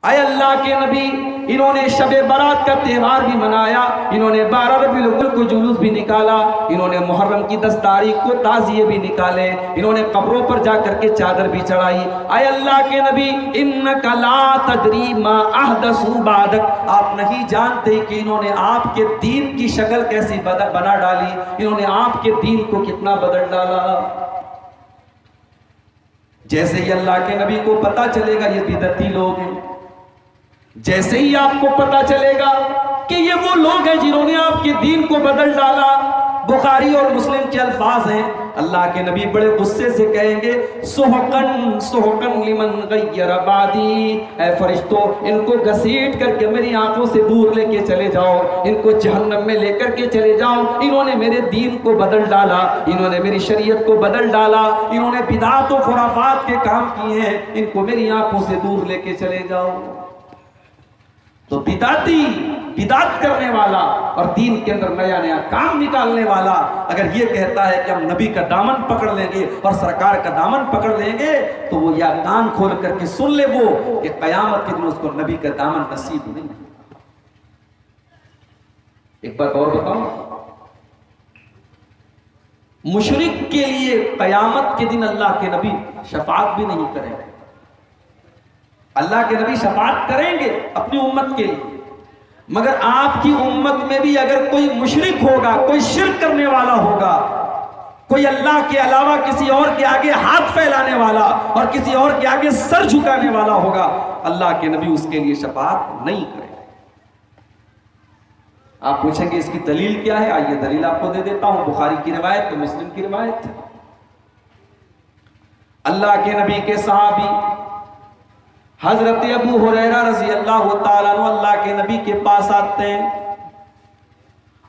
आए अल्लाह के नबी, इन्होंने शबे बारात का त्यौहार भी मनाया, इन्होंने 12 रबीउल अव्वल को जुलूस भी निकाला, इन्होंने मुहर्रम की 10 तारीख को ताज़िये भी निकाले, इन्होंने कब्रों पर जाकर के चादर भी चढ़ाई। आए अल्लाह के नबी, इन्नका ला तदरी मा अहदसू बादक, आप नहीं जानते कि इन्होंने आपके दीन की शक्ल कैसी बना डाली, इन्होंने आपके दीन को कितना बदल डाला। जैसे ही अल्लाह के नबी को पता चलेगा ये बिदअती लोग हैं, जैसे ही आपको पता चलेगा कि ये वो लोग हैं जिन्होंने आपके दीन को बदल डाला, बुखारी और मुस्लिम के अल्फाज हैं, अल्लाह के नबी बड़े गुस्से से कहेंगे, सुहकन सुहकन लिमन गय्यर बादी, ऐ फरिश्तों, इनको घसीट करके मेरी आंखों से दूर लेके चले जाओ, इनको जहन्नम में लेकर के चले जाओ। इन्होंने मेरे दीन को बदल डाला, इन्होंने मेरी शरीयत को बदल डाला, इन्होंने बिदात और खुराफात के काम किए हैं, इनको मेरी आंखों से दूर लेके चले जाओ। तो बिदात करने वाला और दीन के अंदर नया नया काम निकालने वाला अगर ये कहता है कि हम नबी का दामन पकड़ लेंगे और सरकार का दामन पकड़ लेंगे, तो वो या कान खोल करके सुन ले वो कि कयामत के दिन उसको नबी का दामन नसीब नहीं। एक बात और बताओ, मुशरिक के लिए कयामत के दिन अल्लाह के नबी शफाअत भी नहीं करेंगे। अल्लाह के नबी शफाअत करेंगे अपनी उम्मत के लिए, मगर आपकी उम्मत में भी अगर कोई मुशरिक होगा, कोई शिर्क करने वाला होगा, कोई अल्लाह के अलावा किसी और के आगे हाथ फैलाने वाला और किसी और के आगे सर झुकाने वाला होगा, अल्लाह के नबी उसके लिए शफाअत नहीं करेंगे। आप पूछेंगे इसकी दलील क्या है? आइए दलील आपको दे देता हूं, बुखारी की रिवायत, तो मुस्लिम की रिवायत। अल्लाह के नबी के सहाबी हजरत अबू हुरैरा रज़ी अल्लाह ताला अन्हु अल्लाह के नबी के पास आते हैं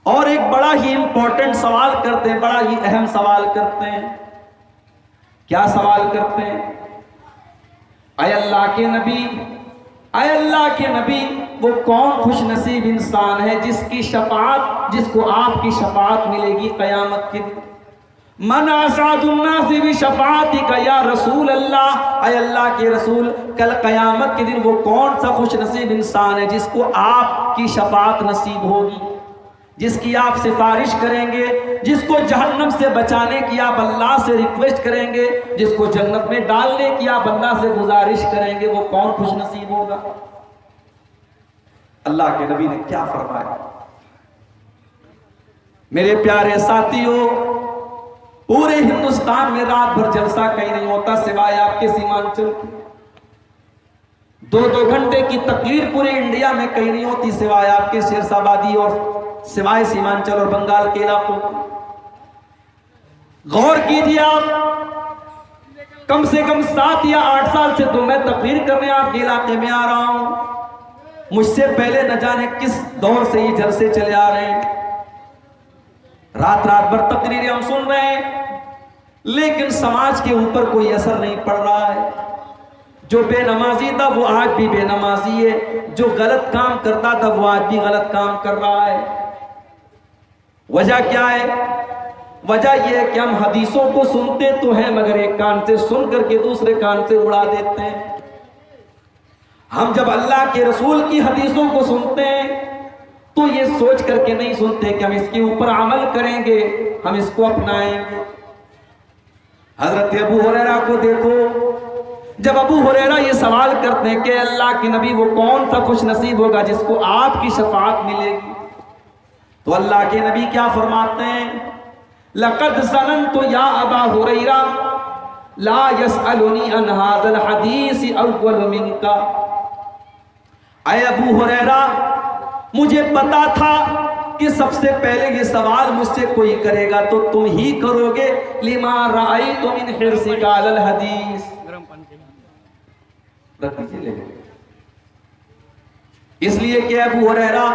और एक बड़ा ही इंपॉर्टेंट सवाल करते हैं, बड़ा ही अहम सवाल करते हैं। क्या सवाल करते हैं? आए अल्लाह के नबी, आए अल्लाह के नबी, वो कौन खुश नसीब इंसान है जिसकी शफाअत, जिसको आपकी शफाअत मिलेगी कयामत के दिन। मन आसादुन्नासी भी शफाअती का या रसूल अल्लाह, आए अल्लाह के रसूल, कल कयामत के दिन वो कौन सा खुश नसीब इंसान है जिसको आपकी शफाअत नसीब होगी, जिसकी आप सिफारिश करेंगे, जिसको जहन्नम से बचाने की आप अल्लाह से रिक्वेस्ट करेंगे, जिसको जन्नत में डालने की आप अल्लाह से गुजारिश करेंगे, वो कौन खुश नसीब होगा? अल्लाह के नबी ने क्या फरमाया? मेरे प्यारे साथियों, पूरे हिंदुस्तान में रात भर जलसा कहीं नहीं होता सिवाय आपके सीमांचल की। 2-2 घंटे की तकरीर पूरे इंडिया में कहीं नहीं होती सिवाय आपके शेरशाबादी और सिवाय सीमांचल और बंगाल के इलाकों। गौर कीजिए आप, कम से कम 7 या 8 साल से तो मैं तकरीर करने आपके इलाके में आ रहा हूं। मुझसे पहले न जाने किस दौर से ये जलसे चले आ रहे हैं, रात भर तकरीरें हम सुन रहे हैं, लेकिन समाज के ऊपर कोई असर नहीं पड़ रहा है। जो बेनमाजी था वो आज भी बेनमाजी है, जो गलत काम करता था वो आज भी गलत काम कर रहा है। वजह क्या है? वजह यह है कि हम हदीसों को सुनते तो हैं मगर एक कान से सुन करके दूसरे कान से उड़ा देते हैं। हम जब अल्लाह के रसूल की हदीसों को सुनते हैं तो ये सोच करके नहीं सुनते कि हम इसके ऊपर अमल करेंगे, हम इसको अपनाएंगे। हजरत अबू हुरैरा को देखो, जब अबू हुरैरा ये सवाल करते हैं कि अल्लाह के नबी वो कौन सा खुश नसीब होगा जिसको आपकी शफाअत मिलेगी, तो अल्लाह के नबी क्या फरमाते हैं? लक़द ज़ननतु या अबा हुरैरा ला यसअलुनी अन हाज़ल हदीस अव्वल मिनका। ऐ अबू हुरैरा, मुझे पता था कि सबसे पहले ये सवाल मुझसे कोई करेगा तो तुम ही करोगे। लिमा राअयतु मिन हिर्सिका अलल हदीस, इसलिए कि अबू हुरैरा,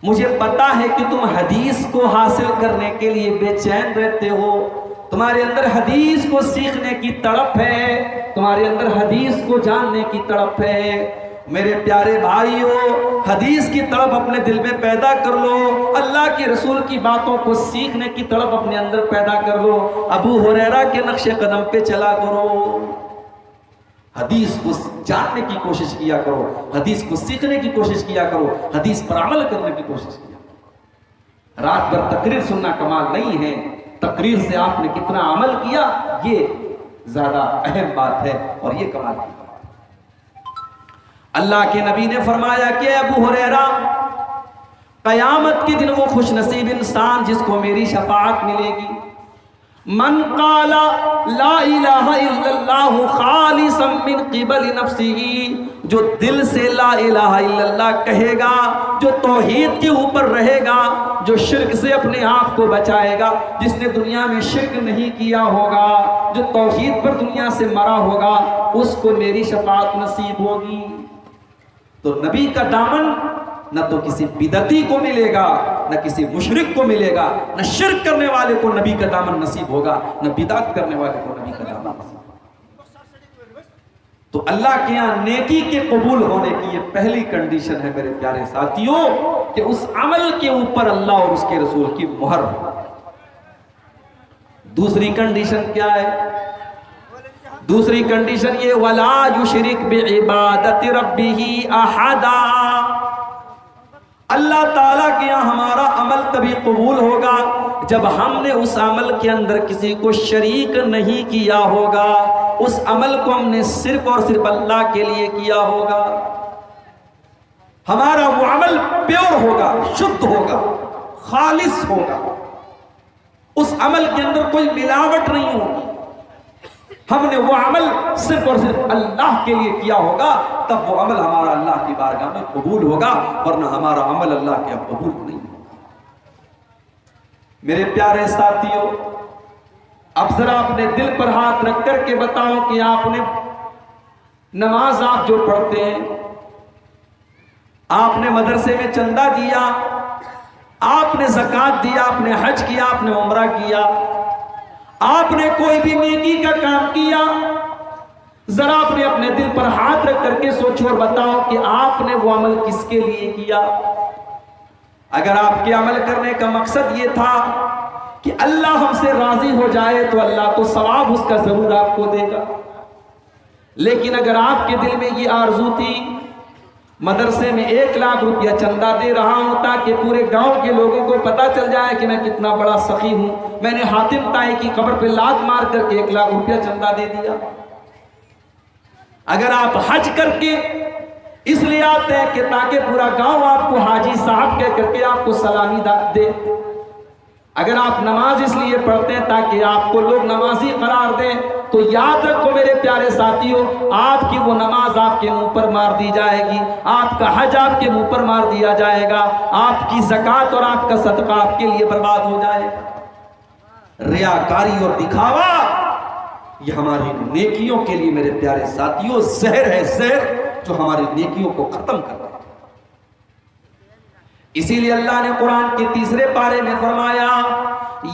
मुझे पता है कि तुम हदीस को हासिल करने के लिए बेचैन रहते हो, तुम्हारे अंदर हदीस को सीखने की तड़प है, तुम्हारे अंदर हदीस को जानने की तड़प है। मेरे प्यारे भाइयों, हदीस की तड़प अपने दिल में पैदा कर लो, अल्लाह के रसूल की बातों को सीखने की तड़प अपने अंदर पैदा कर लो, अबू हुरैरा के नक्शे कदम पे चला करो। हदीस को जानने की कोशिश किया करो, हदीस को सीखने की कोशिश किया करो, हदीस पर अमल करने की कोशिश किया करो। रात भर तकरीर सुनना कमाल नहीं है, तकरीर से आपने कितना अमल किया ये ज्यादा अहम बात है और ये कमाल की बात है। अल्लाह के नबी ने फरमाया कि अबू हुरैरा, कयामत के दिन वो खुश नसीब इंसान जिसको मेरी शफाअत मिलेगी, मन काला ला इलाहा इल्लल्लाह खालिसन मिन क़िबल नफ्सिही, जो दिल से ला इलाहा इल्लल्लाह कहेगा, जो तौहीद के ऊपर रहेगा, जो शिर्क से अपने आप को बचाएगा, जिसने दुनिया में शिर्क नहीं किया होगा, जो तौहीद पर दुनिया से मरा होगा, उसको मेरी शफाअत नसीब होगी। तो नबी का दामन न तो किसी बिदती को मिलेगा, न किसी मुशरिक को मिलेगा, न शिर्क करने वाले को नबी का दामन नसीब होगा, न बिदअत करने वाले को नबी का दामन नसीब होगा। तो अल्लाह के यहां नेकी के कबूल होने की ये पहली कंडीशन है मेरे प्यारे साथियों, कि उस अमल के ऊपर अल्लाह और उसके रसूल की मुहर हो। दूसरी कंडीशन क्या है? दूसरी कंडीशन ये, वला युशरिक बिइबादति रब्बिही अहदा। अल्लाह ताला के यहाँ हमारा अमल तभी कबूल होगा जब हमने उस अमल के अंदर किसी को शरीक नहीं किया होगा, उस अमल को हमने सिर्फ और सिर्फ अल्लाह के लिए किया होगा। हमारा वो अमल प्योर होगा, शुद्ध होगा, खालिस होगा, उस अमल के अंदर कोई मिलावट नहीं होगी। हमने वो अमल सिर्फ और सिर्फ अल्लाह के लिए किया होगा, तब वो अमल हमारा अल्लाह की बारगाह में कबूल होगा, वरना हमारा अमल अल्लाह के अब कबूल नहीं होगा। मेरे प्यारे साथियों, अब जरा अपने दिल पर हाथ रख करके बताओ कि आपने नमाज आप जो पढ़ते हैं, आपने मदरसे में चंदा दिया, आपने ज़कात दिया, आपने हज किया, आपने उम्रा किया, आपने कोई भी नेकी का काम किया, जरा आपने अपने दिल पर हाथ रख करके सोचो और बताओ कि आपने वो अमल किसके लिए किया। अगर आपके अमल करने का मकसद ये था कि अल्लाह हमसे राजी हो जाए, तो अल्लाह तो सवाब उसका जरूर आपको देगा। लेकिन अगर आपके दिल में ये आरजू थी, मदरसे में 1 लाख रुपया चंदा दे रहा हूं ताकि पूरे गांव के लोगों को पता चल जाए कि मैं कितना बड़ा सखी हूं, मैंने हातिम ताई की कब्र पे लात मार करके 1 लाख रुपया चंदा दे दिया। अगर आप हज करके इसलिए आते हैं कि ताकि पूरा गांव आपको हाजी साहब कह करके आपको सलामी दे, अगर आप नमाज इसलिए पढ़ते हैं ताकि आपको लोग नमाजी करार दें, तो याद रखो मेरे प्यारे साथियों, आपकी वो नमाज आपके मुंह पर मार दी जाएगी, आपका हज आपके मुंह पर मार दिया जाएगा, आपकी ज़कात और आपका सदका आपके लिए बर्बाद हो जाएगा। रियाकारी और दिखावा ये हमारी नेकियों के लिए मेरे प्यारे साथियों जहर है, जहर जो हमारी नेकियों को खत्म कर देता है। इसीलिए अल्लाह ने कुरान के 3 पारे में फरमाया,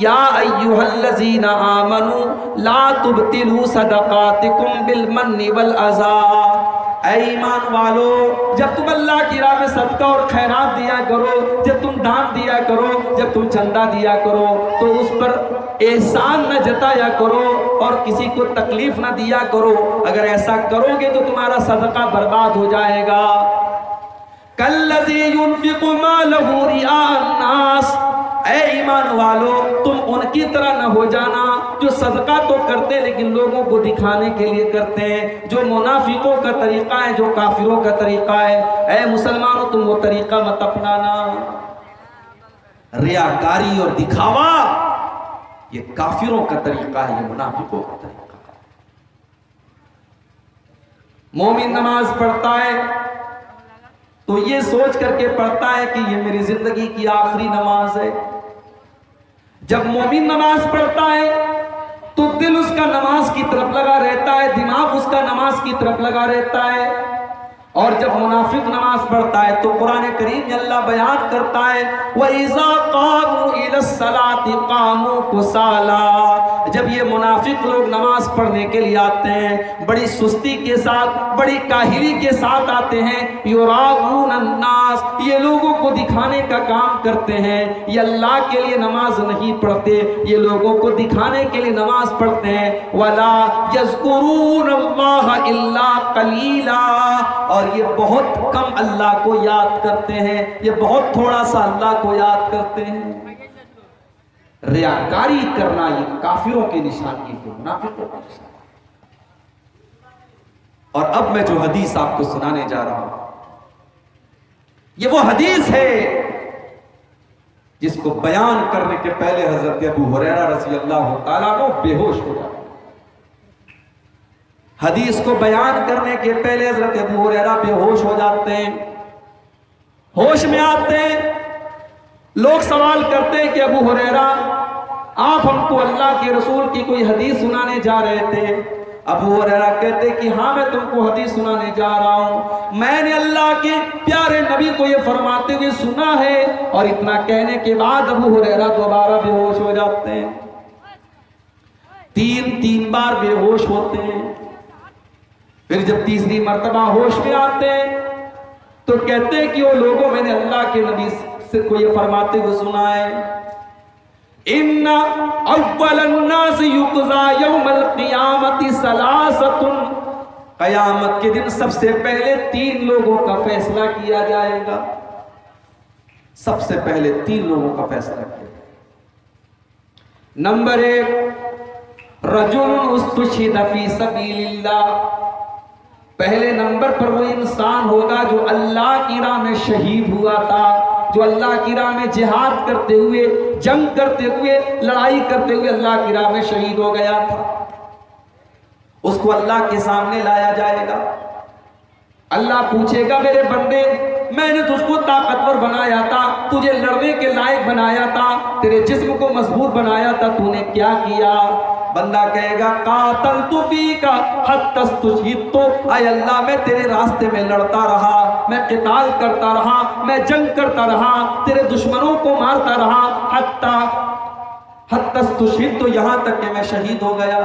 या अय्युहल्लज़ीना आमनू ला तुबतिलू सदकातिकुम बिल मन्नि वल अज़ा। ऐ ईमान वालो, जब तुम अल्लाह की राह में सदका और खैरात दिया करो, जब तुम दान दिया करो, जब तुम चंदा दिया करो, तो उस पर एहसान न जताया करो और किसी को तकलीफ न दिया करो। अगर ऐसा करोगे तो तुम्हारा सदका बर्बाद हो जाएगा। कल्लज़ी युनफ़िक़ु मालहु रिआअन नास, ऐ ईमान वालो, तुम उनकी तरह न हो जाना जो सदका तो करते लेकिन लोगों को दिखाने के लिए करते हैं, जो मुनाफिकों का तरीका है, जो काफिरों का तरीका है। ऐ मुसलमानों, तुम वो तरीका मत अपनाना। रियाकारी और दिखावा ये काफिरों का तरीका है, ये मुनाफिकों का तरीका है। मोमिन नमाज पढ़ता है तो ये सोच करके पढ़ता है कि ये मेरी जिंदगी की आखिरी नमाज है। जब मोमिन नमाज पढ़ता है तो दिल उसका नमाज की तरफ लगा रहता है, दिमाग उसका नमाज की तरफ लगा रहता है। और जब मुनाफिक नमाज पढ़ता है तो कुरान करीम में अल्लाह बयान करता है वइज़ा क़ामू इलस्सलाति क़ामू कुसाला। जब ये मुनाफिक लोग नमाज पढ़ने के लिए आते हैं बड़ी सुस्ती के साथ, बड़ी काहिली के साथ आते हैं। युराऊन अन्नास, ये लोगों को दिखाने का काम करते हैं। ये अल्लाह के लिए नमाज नहीं पढ़ते, ये लोगों को दिखाने के लिए नमाज पढ़ते हैं। वला यज़कुरून अल्लाह इल्ला कलीला, और ये बहुत कम अल्लाह को याद करते हैं, ये बहुत थोड़ा सा अल्लाह को याद करते हैं। रियाकारी करना ये काफिरों की निशानी है, मुनाफिकों की निशानी। और अब मैं जो हदीस आपको सुनाने जा रहा हूं ये वो हदीस है जिसको बयान करने के पहले हजरत अबू हुरैरा रज़ी अल्लाह ताला को बेहोश हो जाते। हदीस को बयान करने के पहले हजरत अबू हुरैरा बेहोश हो जाते हैं। होश में आते हैं, लोग सवाल करते हैं कि अबू हुरैरा आप हमको अल्लाह के रसूल की कोई हदीस सुनाने जा रहे थे। अबू हुरैरा कहते कि हाँ मैं तुमको हदीस सुनाने जा रहा हूं, मैंने अल्लाह के प्यारे नबी को ये फरमाते हुए सुना है। और इतना कहने के बाद अबू हुरैरा दोबारा बेहोश हो जाते हैं। तीन बार बेहोश होते हैं। फिर जब तीसरी मर्तबा होश में आते हैं तो कहते हैं कि वो लोगों मैंने अल्लाह के नबी से को ये फरमाते हुए सुना है इन्ना अव्वलन्नास युक़ज़ा यौमल क़ियामति सलासतुन, क़यामत के दिन सबसे पहले 3 लोगों का फैसला किया जाएगा। सबसे पहले 3 लोगों का फैसला किया जाएगा। नंबर 1 रजुलुन उस्तुशिद फी सबीलिल्लाह, पहले नंबर पर वो इंसान होगा जो अल्लाह की राह में शहीद हुआ था, जो अल्लाह की राह में जिहाद करते हुए, जंग करते हुए, लड़ाई करते हुए अल्लाह की राह में शहीद हो गया था। उसको अल्लाह के सामने लाया जाएगा। अल्लाह पूछेगा मेरे बंदे मैंने तुझको ताकतवर बनाया था, तुझे लड़ने के लायक बनाया था, तेरे जिस्म को मजबूत बनाया था, तूने क्या किया? बंदा कहेगा कातलतु फीका हत्ता तुशीतो, आय अल्लाह मैं तेरे रास्ते में लड़ता रहा, मैं क़िताल करता रहा, मैं जंग करता रहा, तेरे दुश्मनों को मारता रहा, हत्ता तुशीतो, यहां तक कि मैं शहीद हो गया।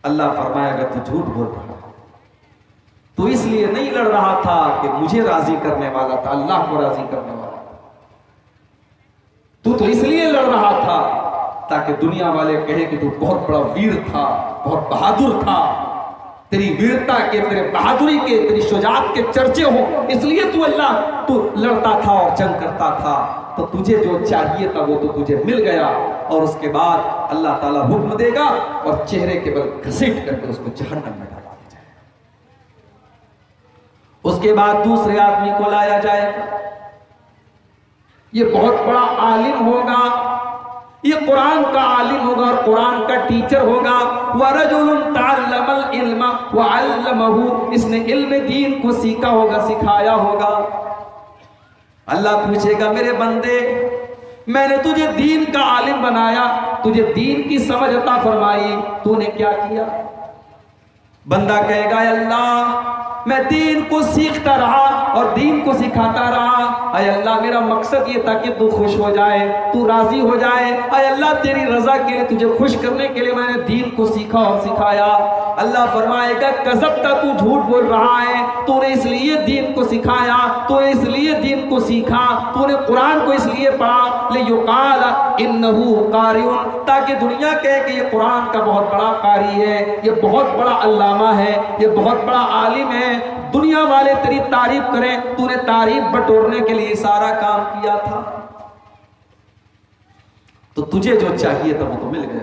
अल्लाह फरमाएगा तू झूठ बोल रहा, तू इसलिए नहीं लड़ रहा था कि मुझे राजी करने वाला था, अल्लाह को राजी करने वाला था। तू तो इसलिए लड़ रहा था ताकि दुनिया वाले कहे कि तू बहुत बड़ा वीर था, बहुत बहादुर था, तेरी वीरता के, तेरे बहादुरी के, तेरी शुजाअत के चर्चे हो, इसलिए तू लड़ता था और जंग करता था। तो तुझे जो चाहिए था वो तो तुझे मिल गया। और उसके बाद अल्लाह ताला हुक्म देगा और चेहरे के बल घसीट करके उसको जहन्नम में डाला जाएगा। उसके बाद दूसरे आदमी को लाया जाएगा। ये बहुत बड़ा आलिम होगा, ये कुरान का आलिम होगा और कुरान का टीचर होगा। वरजुलुन तअल्लमल इल्मा व अल्लमहु, इसने इल्म दीन को सीखा होगा, सिखाया होगा। अल्लाह पूछेगा मेरे बंदे मैंने तुझे दीन का आलिम बनाया, तुझे दीन की समझ अता फरमाई, तूने क्या किया? बंदा कहेगा अल्लाह मैं दीन को सीखता रहा और दीन को सिखाता रहा। अय अल्लाह मेरा मकसद ये था कि तू खुश हो जाए, तू राजी हो जाए। अय अल्लाह तेरी रजा के लिए, तुझे खुश करने के लिए मैंने दीन को सीखा और सिखाया। अल्लाह फरमाएगा कज़ब्ता, तू झूठ बोल रहा है, तूने इसलिए दीन को सिखाया, तूने इसलिए दीन को सीखा, तूने कुरान को इसलिए पढ़ा लियुक़ाल इन्नहु क़ारिउन, ताकि दुनिया कहे कि ये कुरान का बहुत बड़ा कारी है, ये बहुत बड़ा अल्लामा है, ये बहुत बड़ा आलिम है, दुनिया वाले तेरी तारीफ करें। तूने तारीफ बटोरने के लिए सारा काम किया था। तो तुझे जो चाहिए था वो तो मिल गया।